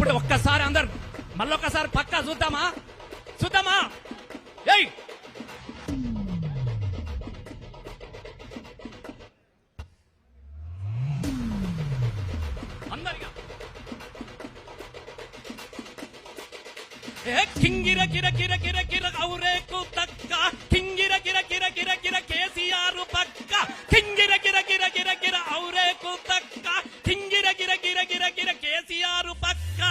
ఇప్పుడు ఒక్కసారి అందరు మళ్ళొక్కసారి పక్కా చూద్దామా చూద్దామా ఏయ్ అందరిగా కింగిర కిర కిర కిర కిర ఔరేకు తక్క కింగిర కిర కిర కిర కిర కేసీఆర్ పక్క కింగిర కిర కిర కిర కిర ఔరేకు తక్క కింగిర కిర కిర కిర కిర కేసీఆర్ పక్క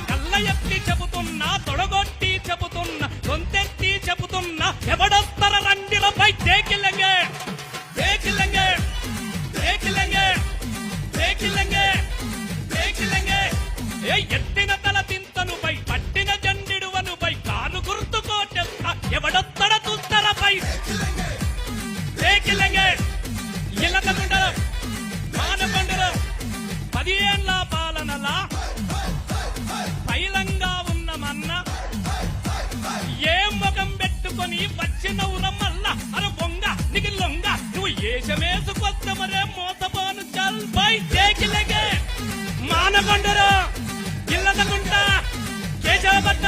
కళ్ళయెత్తి చెబుతున్నా తొడగొట్టి చెబుతున్నా గొంతెత్తి చెబుతున్నా ఎవడొస్తర రండిలపై దేకిలంగే దేకిలంగే దేకిలంగే దేకిలంగే దేకిలంగే ఏ ఎత్తిన తల తింతనుపై పట్టిన జండిడువనుపై కాను గుర్తుకోటెత్త ఎవడొత్తడ తుత్తరపై దేకిలంగే ఇలకగుండరు మానకొండరు 10 ఏళ్ల పాలనలా పైలంగా ఉన్నమన్న ఏ ముఖం పెట్టుకొని వచ్చినవురమ్మల్ల అర బొంగ నీకు లొంగ నువ్వు ఏషమేసుకొచ్చమరే మోసపోను చల్ బై దేకిలగే మానకొండరు గిల్లదగుంట కేశవపట్ట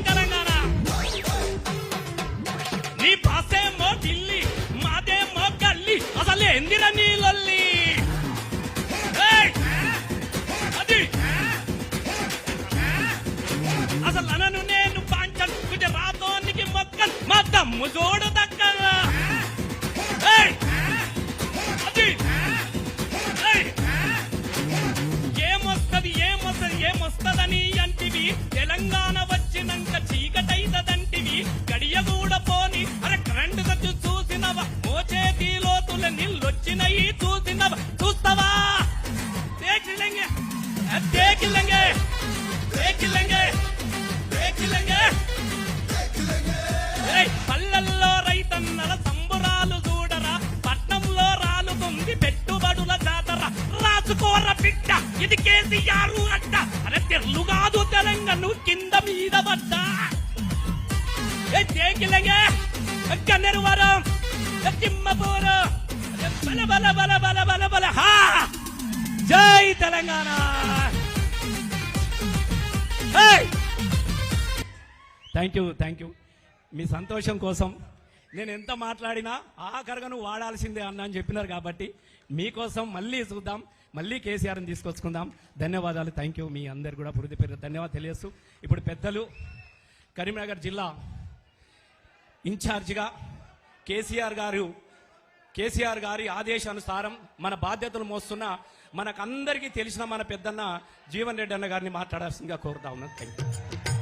తెలంగాణ నీ పాసేమో ఢిల్లీ మాదేమో గల్లీ అసలు ఎందిర నీళ్ళల్లి అది అసలు అనను నేను పాంచన్ గుజరాతోనికి మొక్కన్ మా దమ్ము జోడు దక్కరా అది ఏమొస్తది ఏమొస్తది ఏమొస్తదని అంటివి తెలంగాణ వచ్చినాక చీకటైతదంటివి గడియ కూడా పోని అరే కరెంటు ఖర్చు చూసినవా మోచేతి లోతుల నీళ్ళొచ్చినయి చూసినవా చూస్తావా దేకిలంగే దేకిలంగే దేకిలంగే దేకిలంగే పల్లెల్లో రైతన్నల సంబురాలు చూడరా పట్నంలో రాలుతుంది పెట్టుబడుల జాతర రాసుకోర బిడ్డ ఇది కేసీఆర్ అడ్డ అరే తెర్లు కాదు తెలంగాణ కింద మీద పడ్డా దేకిలంగే కన్నెరువరం తిమ్మపూరు బల బల బల బల బల బల హా జై తెలంగాణ థ్యాంక్ యూ మీ సంతోషం కోసం నేను ఎంత మాట్లాడినా ఆఖరిగా నువ్వు వాడాల్సిందే అన్న అని చెప్పినారు కాబట్టి మీకోసం మళ్ళీ చూద్దాం మళ్ళీ కేసీఆర్ని తీసుకొచ్చుకుందాం ధన్యవాదాలు థ్యాంక్ యూ మీ అందరు కూడా పురిది పేరు ధన్యవాదాలు తెలియజేస్తూ ఇప్పుడు పెద్దలు కరీంనగర్ జిల్లా ఇన్ఛార్జిగా కేసీఆర్ గారి ఆదేశానుసారం మన బాధ్యతలు మోస్తున్న మనకందరికీ తెలిసిన మన పెద్దన్న జీవన్ రెడ్డి అన్న గారిని మాట్లాడాల్సిందిగా కోరుతా ఉన్నాను థ్యాంక్ యూ